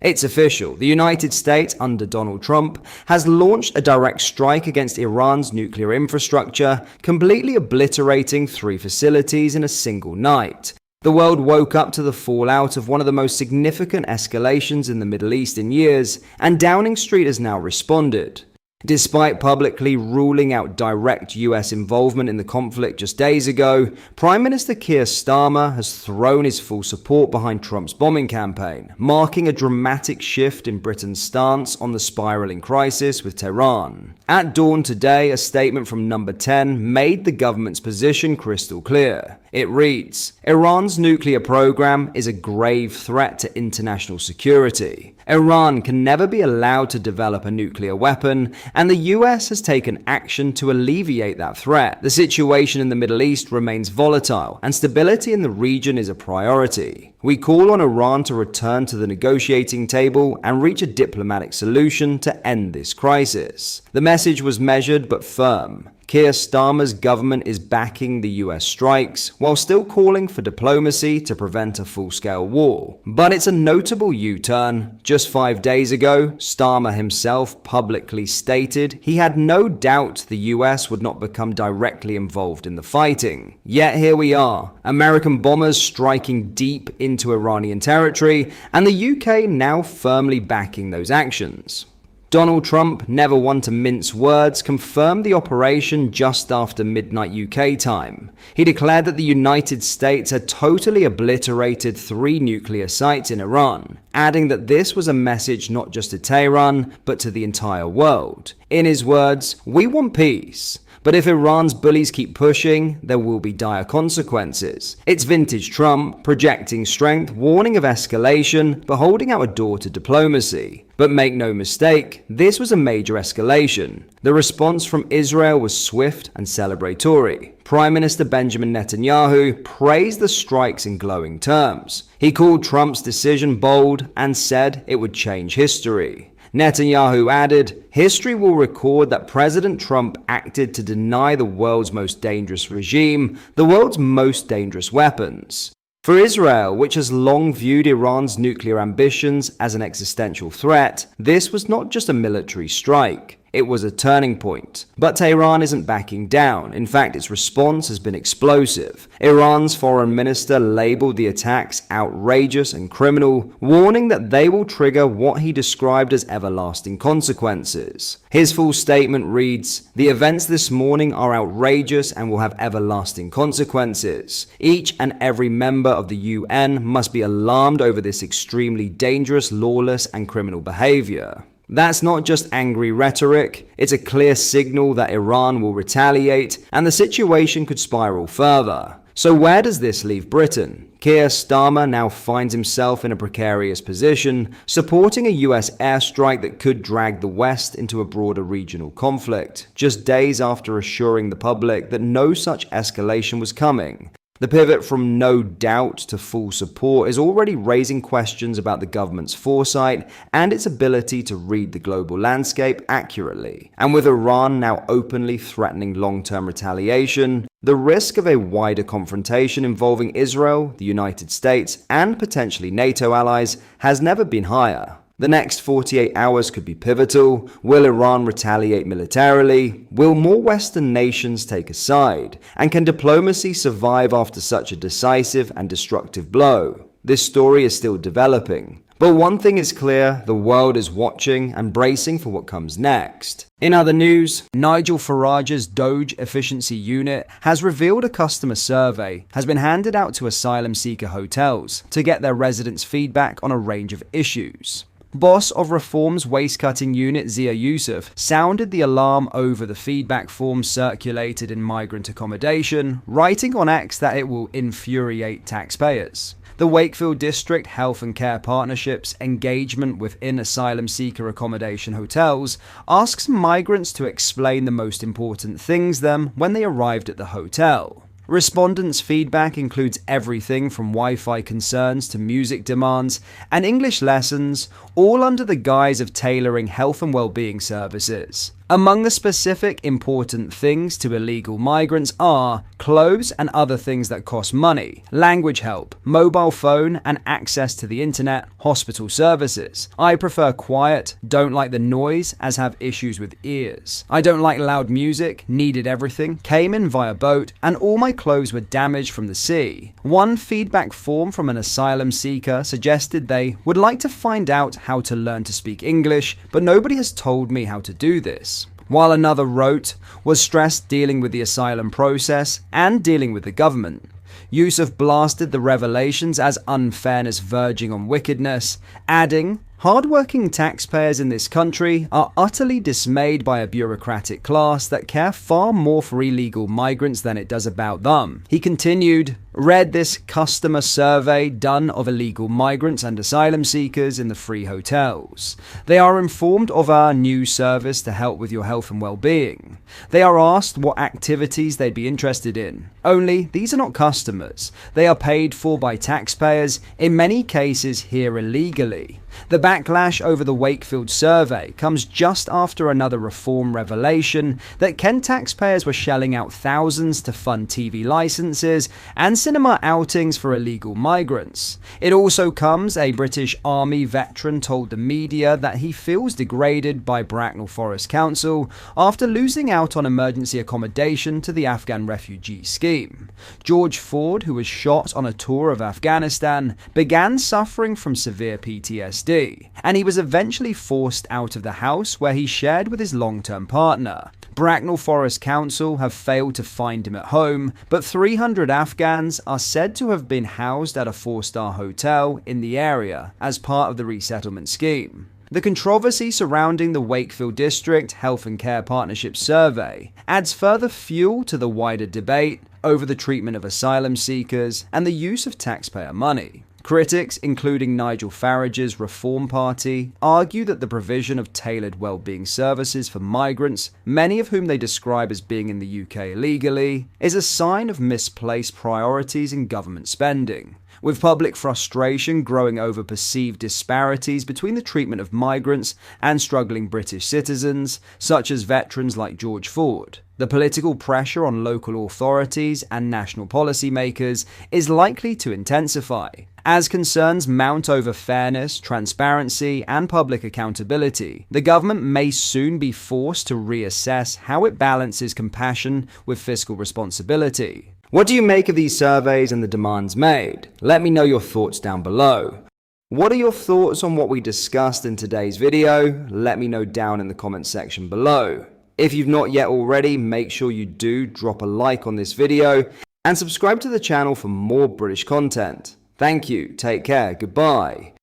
It's official. The United States, under Donald Trump, has launched a direct strike against Iran's nuclear infrastructure, completely obliterating 3 facilities in a single night. The world woke up to the fallout of one of the most significant escalations in the Middle East in years, and Downing Street has now responded. Despite publicly ruling out direct US involvement in the conflict just days ago, Prime Minister Keir Starmer has thrown his full support behind Trump's bombing campaign, marking a dramatic shift in Britain's stance on the spiraling crisis with Tehran. At dawn today, a statement from Number 10 made the government's position crystal clear. It reads, "Iran's nuclear program is a grave threat to international security. Iran can never be allowed to develop a nuclear weapon, and the US has taken action to alleviate that threat. The situation in the Middle East remains volatile, and stability in the region is a priority. We call on Iran to return to the negotiating table and reach a diplomatic solution to end this crisis." The message was measured but firm. Keir Starmer's government is backing the US strikes, while still calling for diplomacy to prevent a full-scale war. But it's a notable U-turn. Just 5 days ago, Starmer himself publicly stated he had no doubt the US would not become directly involved in the fighting. Yet here we are, American bombers striking deep into Iranian territory, and the UK now firmly backing those actions. Donald Trump, never one to mince words, confirmed the operation just after midnight UK time. He declared that the United States had totally obliterated 3 nuclear sites in Iran, adding that this was a message not just to Tehran, but to the entire world. In his words, "We want peace. But if Iran's bullies keep pushing, there will be dire consequences." It's vintage Trump, projecting strength, warning of escalation, but holding out a door to diplomacy. But make no mistake, this was a major escalation. The response from Israel was swift and celebratory. Prime Minister Benjamin Netanyahu praised the strikes in glowing terms. He called Trump's decision bold and said it would change history. Netanyahu added, "History will record that President Trump acted to deny the world's most dangerous regime the world's most dangerous weapons." For Israel, which has long viewed Iran's nuclear ambitions as an existential threat, this was not just a military strike. It was a turning point. But Tehran isn't backing down. In fact, its response has been explosive. Iran's foreign minister labeled the attacks outrageous and criminal, warning that they will trigger what he described as everlasting consequences. His full statement reads, "The events this morning are outrageous and will have everlasting consequences. Each and every member of the UN must be alarmed over this extremely dangerous, lawless, and criminal behavior." That's not just angry rhetoric, it's a clear signal that Iran will retaliate and the situation could spiral further. So where does this leave Britain? Keir Starmer now finds himself in a precarious position, supporting a US airstrike that could drag the West into a broader regional conflict, just days after assuring the public that no such escalation was coming. The pivot from no doubt to full support is already raising questions about the government's foresight and its ability to read the global landscape accurately. And with Iran now openly threatening long-term retaliation, the risk of a wider confrontation involving Israel, the United States, and potentially NATO allies has never been higher. The next 48 hours could be pivotal. Will Iran retaliate militarily? Will more Western nations take a side? And can diplomacy survive after such a decisive and destructive blow? This story is still developing. But one thing is clear, the world is watching and bracing for what comes next. In other news, Nigel Farage's Doge Efficiency Unit has revealed a customer survey has been handed out to asylum seeker hotels to get their residents' feedback on a range of issues. Boss of Reform's waste-cutting unit Zia Yusuf sounded the alarm over the feedback form circulated in migrant accommodation, writing on X that it will infuriate taxpayers. The Wakefield District Health and Care Partnership's engagement within asylum seeker accommodation hotels asks migrants to explain the most important things them when they arrived at the hotel. Respondents' feedback includes everything from Wi-Fi concerns to music demands and English lessons, all under the guise of tailoring health and well-being services. Among the specific important things to illegal migrants are clothes and other things that cost money, language help, mobile phone and access to the internet, hospital services. I prefer quiet, don't like the noise as have issues with ears. I don't like loud music, needed everything, came in via boat, and all my clothes were damaged from the sea. One feedback form from an asylum seeker suggested they would like to find out how to learn to speak English, but nobody has told me how to do this. While another wrote, was stressed dealing with the asylum process and dealing with the government. Yusuf blasted the revelations as unfairness verging on wickedness, adding, hard-working taxpayers in this country are utterly dismayed by a bureaucratic class that care far more for illegal migrants than it does about them. He continued, read this customer survey done of illegal migrants and asylum seekers in the free hotels. They are informed of our new service to help with your health and well-being. They are asked what activities they'd be interested in. Only, these are not customers. They are paid for by taxpayers, in many cases here illegally. The backlash over the Wakefield survey comes just after another reform revelation that Kent taxpayers were shelling out thousands to fund TV licenses and cinema outings for illegal migrants. It also comes, a British Army veteran told the media that he feels degraded by Bracknell Forest Council after losing out on emergency accommodation to the Afghan refugee scheme. George Ford, who was shot on a tour of Afghanistan, began suffering from severe PTSD. And he was eventually forced out of the house where he shared with his long-term partner. Bracknell Forest Council have failed to find him at home, but 300 Afghans are said to have been housed at a 4-star hotel in the area as part of the resettlement scheme. The controversy surrounding the Wakefield District Health and Care Partnership survey adds further fuel to the wider debate over the treatment of asylum seekers and the use of taxpayer money. Critics, including Nigel Farage's Reform Party, argue that the provision of tailored well-being services for migrants, many of whom they describe as being in the UK illegally, is a sign of misplaced priorities in government spending. With public frustration growing over perceived disparities between the treatment of migrants and struggling British citizens, such as veterans like George Ford, the political pressure on local authorities and national policymakers is likely to intensify. As concerns mount over fairness, transparency, and public accountability, the government may soon be forced to reassess how it balances compassion with fiscal responsibility. What do you make of these surveys and the demands made? Let me know your thoughts down below. What are your thoughts on what we discussed in today's video? Let me know down in the comments section below. If you've not yet already, make sure you do drop a like on this video and subscribe to the channel for more British content. Thank you, take care, goodbye.